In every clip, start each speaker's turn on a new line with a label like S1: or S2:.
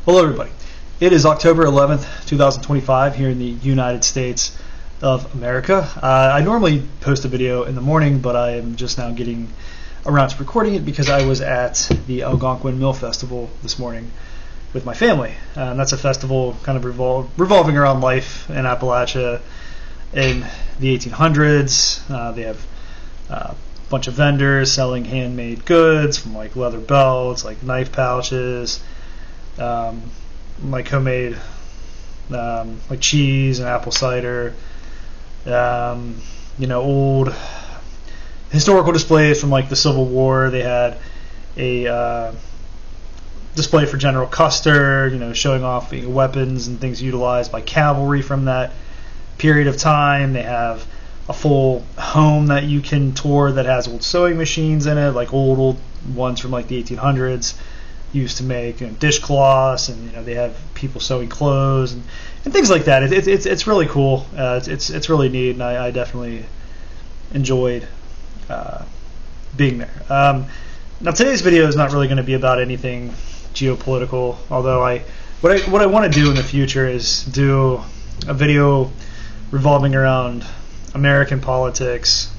S1: Hello everybody. It is October 11th, 2025 here in the United States of America. I normally post a video in the morning, but I am just now getting around to recording it because I was at the Algonquin Mill Festival this morning with my family. That's a festival kind of revolving around life in Appalachia in the 1800s. They have a bunch of vendors selling handmade goods from like leather belts, like knife pouches, like homemade like cheese and apple cider, old historical displays from like the Civil War. They had a display for General Custer, showing off weapons and things utilized by cavalry from that period of time. They have a full home that you can tour that has old sewing machines in it, like old ones from like the 1800s. Used to make dishcloths, and they have people sewing clothes and things like that. It's really cool. It's really neat, and I definitely enjoyed being there. Now today's video is not really going to be about anything geopolitical, although what I want to do in the future is do a video revolving around American politics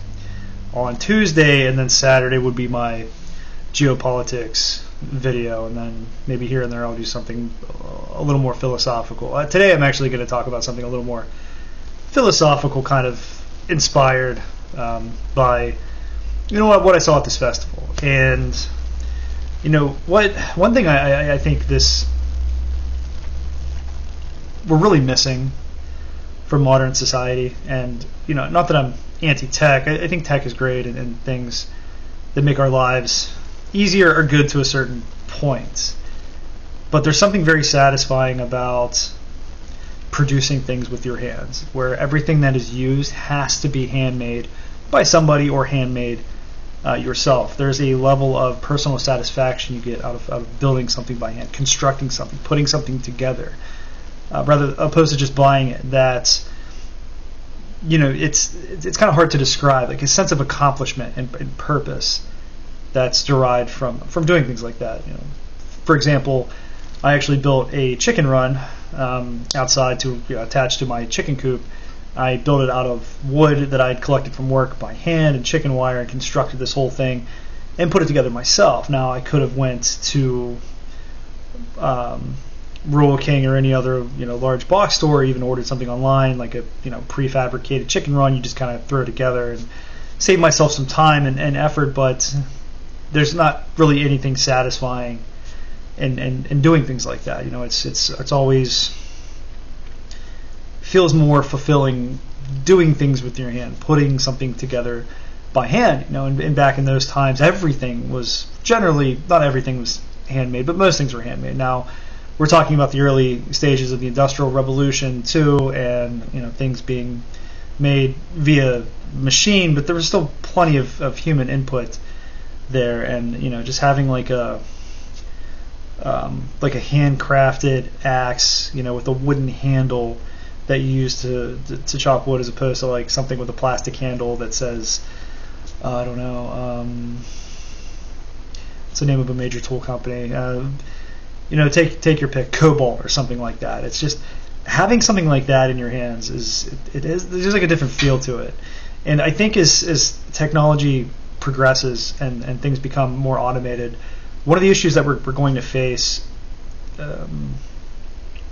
S1: on Tuesday, and then Saturday would be my geopolitics video, and then maybe here and there I'll do something a little more philosophical. Today I'm actually going to talk about something a little more philosophical, kind of inspired by what I saw at this festival. And one thing I think we're really missing from modern society, and not that I'm anti-tech. I think tech is great, and things that make our lives easier or good to a certain point, but there's something very satisfying about producing things with your hands, where everything that is used has to be handmade by somebody or handmade yourself. There's a level of personal satisfaction you get out of building something by hand, constructing something, putting something together, rather opposed to just buying it. That it's kind of hard to describe, like a sense of accomplishment and purpose that's derived from doing things like that. For example, I actually built a chicken run outside to attach to my chicken coop. I built it out of wood that I had collected from work by hand and chicken wire, and constructed this whole thing and put it together myself. Now I could have went to Rural King or any other large box store, or even ordered something online like a prefabricated chicken run. You just kind of throw it together and save myself some time and effort, but there's not really anything satisfying in doing things like that. It's always feels more fulfilling doing things with your hand, putting something together by hand. And back in those times, everything was not everything was handmade, but most things were handmade. Now we're talking about the early stages of the Industrial Revolution too, and things being made via machine, but there was still plenty of human input there. And just having like a handcrafted axe with a wooden handle that you use to chop wood, as opposed to like something with a plastic handle that says I don't know, it's the name of a major tool company, take your pick, Cobalt or something like that. It's just having something like that in your hands there's like a different feel to it. And I think as technology progresses and things become more automated, one of the issues that we're going to face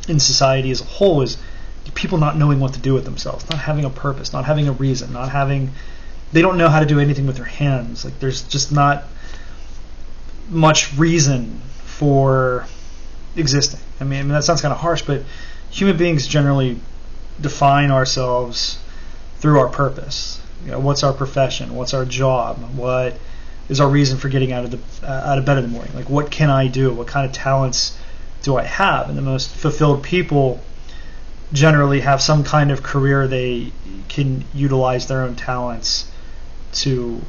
S1: in society as a whole is people not knowing what to do with themselves, not having a purpose, not having a reason, they don't know how to do anything with their hands. Like there's just not much reason for existing. I mean that sounds kind of harsh, but human beings generally define ourselves through our purpose. What's our profession? What's our job? What is our reason for getting out of bed in the morning? Like, what can I do? What kind of talents do I have? And the most fulfilled people generally have some kind of career they can utilize their own talents to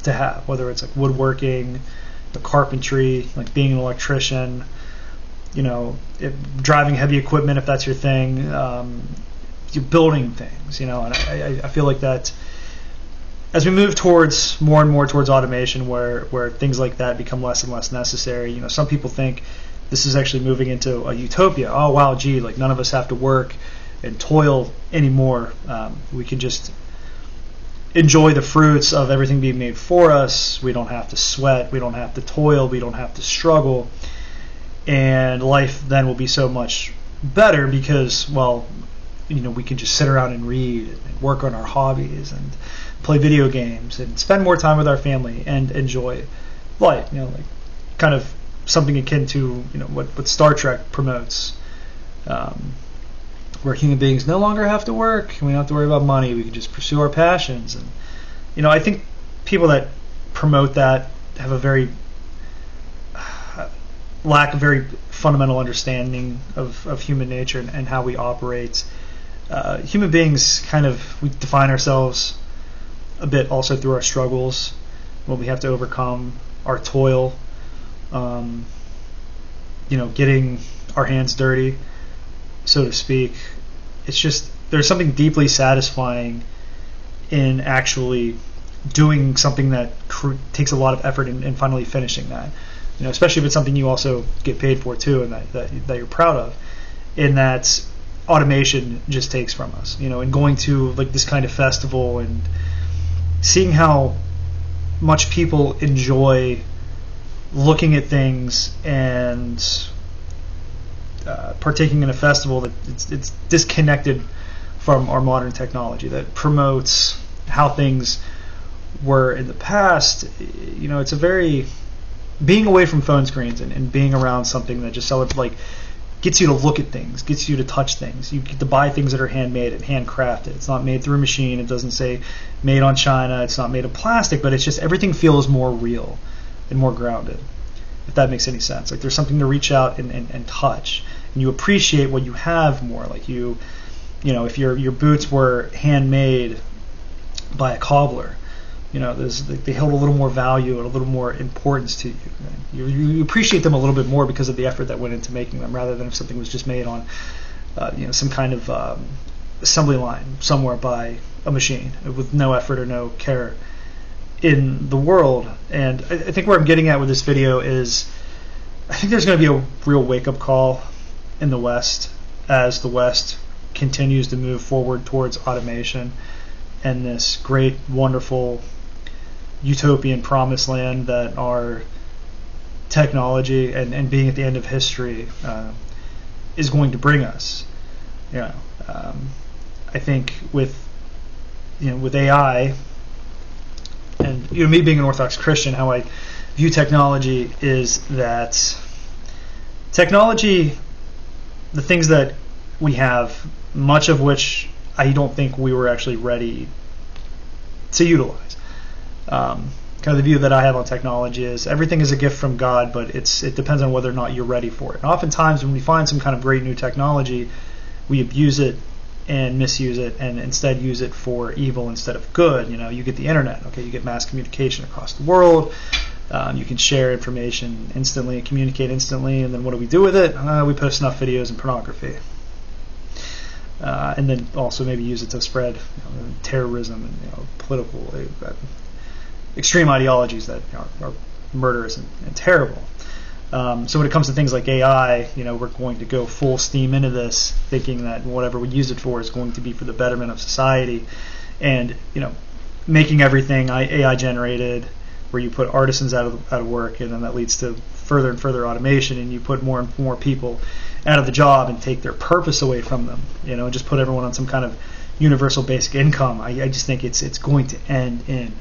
S1: have, whether it's like woodworking, the carpentry, like being an electrician, driving heavy equipment if that's your thing. You're building things, and I feel like that as we move more and more towards automation, where things like that become less and less necessary. Some people think this is actually moving into a utopia. Oh wow, gee, like none of us have to work and toil anymore. We can just enjoy the fruits of everything being made for us. We don't have to sweat. We don't have to toil. We don't have to struggle. And life then will be so much better because, well, we can just sit around and read and work on our hobbies and play video games and spend more time with our family and enjoy life. Like kind of something akin to what Star Trek promotes, where human beings no longer have to work and we don't have to worry about money. We can just pursue our passions. And I think people that promote that have a very lack a very fundamental understanding of human nature and how we operate. Human beings we define ourselves a bit also through our struggles, what we have to overcome, our toil, getting our hands dirty, so to speak. It's just, there's something deeply satisfying in actually doing something that takes a lot of effort and finally finishing that. Especially if it's something you also get paid for too, and that you're proud of, in that automation just takes from us. And going to like this kind of festival and seeing how much people enjoy looking at things and partaking in a festival that it's disconnected from our modern technology, that promotes how things were in the past. It's a very, being away from phone screens and being around something that just gets you to look at things, gets you to touch things. You get to buy things that are handmade and handcrafted. It's not made through a machine. It doesn't say made on China. It's not made of plastic, but it's just everything feels more real and more grounded, if that makes any sense. Like there's something to reach out and touch, and you appreciate what you have more. Like if your boots were handmade by a cobbler, they held a little more value and a little more importance to you. You appreciate them a little bit more because of the effort that went into making them, rather than if something was just made on, some kind of assembly line somewhere by a machine with no effort or no care in the world. And I think where I'm getting at with this video is, I think there's going to be a real wake-up call in the West as the West continues to move forward towards automation and this great, wonderful, utopian promised land that our technology and being at the end of history is going to bring us. I think with AI and me being an Orthodox Christian, how I view technology is that technology, the things that we have, much of which I don't think we were actually ready to utilize. Kind of the view that I have on technology is everything is a gift from God, but it depends on whether or not you're ready for it. And oftentimes when we find some kind of great new technology, we abuse it and misuse it and instead use it for evil instead of good. You get the internet, okay, you get mass communication across the world. You can share information instantly and communicate instantly, and then what do we do with it? We post snuff videos and pornography. And then also maybe use it to spread terrorism and political extreme ideologies that are murderous and terrible. So when it comes to things like AI, we're going to go full steam into this, thinking that whatever we use it for is going to be for the betterment of society, and making everything AI generated, where you put artisans out of work, and then that leads to further and further automation, and you put more and more people out of the job and take their purpose away from them, and just put everyone on some kind of universal basic income. I just think it's going to end in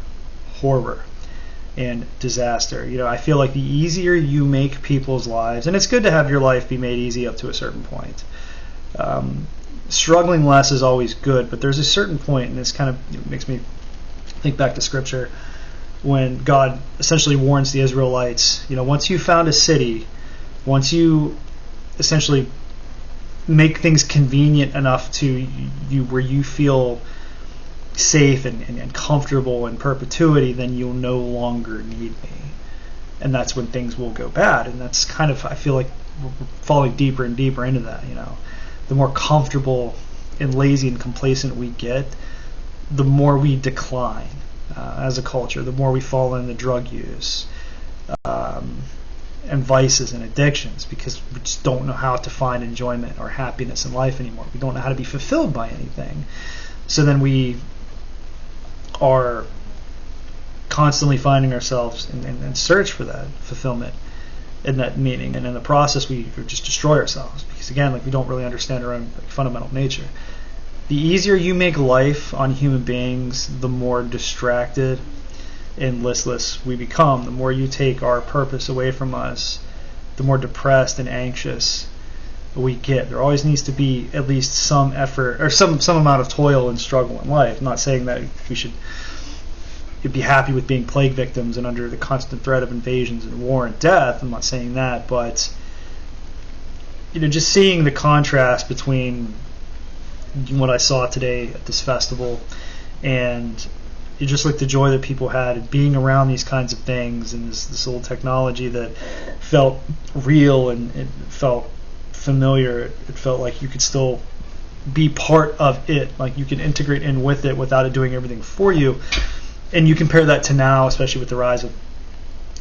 S1: horror and disaster. I feel like the easier you make people's lives, and it's good to have your life be made easy up to a certain point. Struggling less is always good, but there's a certain point, and this kind of makes me think back to Scripture, when God essentially warns the Israelites, once you found a city, once you essentially make things convenient enough to you where you feel safe and comfortable in perpetuity, then you'll no longer need me. And that's when things will go bad. And that's kind of, I feel like we're falling deeper and deeper into that. The more comfortable and lazy and complacent we get, the more we decline as a culture, the more we fall into drug use, and vices and addictions, because we just don't know how to find enjoyment or happiness in life anymore. We don't know how to be fulfilled by anything. So then we are constantly finding ourselves in search for that fulfillment and that meaning, and in the process we just destroy ourselves, because again, like, we don't really understand our own, like, fundamental nature. The easier you make life on human beings, the more distracted and listless we become. The more you take our purpose away from us, the more depressed and anxious we get. There always needs to be at least some effort or some amount of toil and struggle in life. I'm not saying that we should be happy with being plague victims and under the constant threat of invasions and war and death. I'm not saying that, but just seeing the contrast between what I saw today at this festival and just like the joy that people had at being around these kinds of things, and this old technology that felt real and it felt familiar. It felt like you could still be part of it, like you can integrate in with it without it doing everything for you. And you compare that to now, especially with the rise of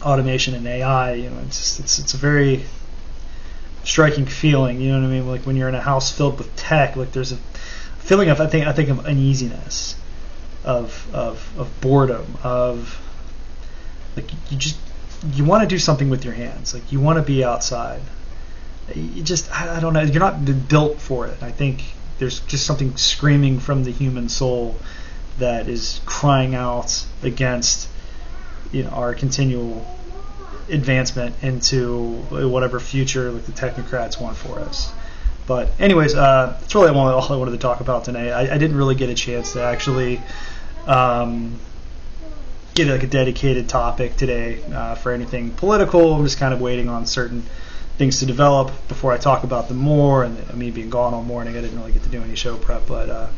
S1: automation and AI. It's a very striking feeling. You know what I mean? Like when you're in a house filled with tech, like there's a feeling of I think of uneasiness, of boredom, of like you want to do something with your hands, like you want to be outside. You just, I don't know, you're not built for it. I think there's just something screaming from the human soul that is crying out against our continual advancement into whatever future like the technocrats want for us. But anyways, that's really all I wanted to talk about today. I didn't really get a chance to actually get like a dedicated topic today for anything political. I'm just kind of waiting on certain things to develop before I talk about them more, and me being gone all morning, I didn't really get to do any show prep. But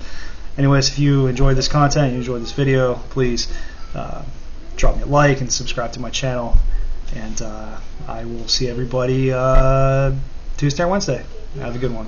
S1: anyways, if you enjoyed this content, you enjoyed this video, please drop me a like and subscribe to my channel, and I will see everybody Tuesday or Wednesday. Have a good one.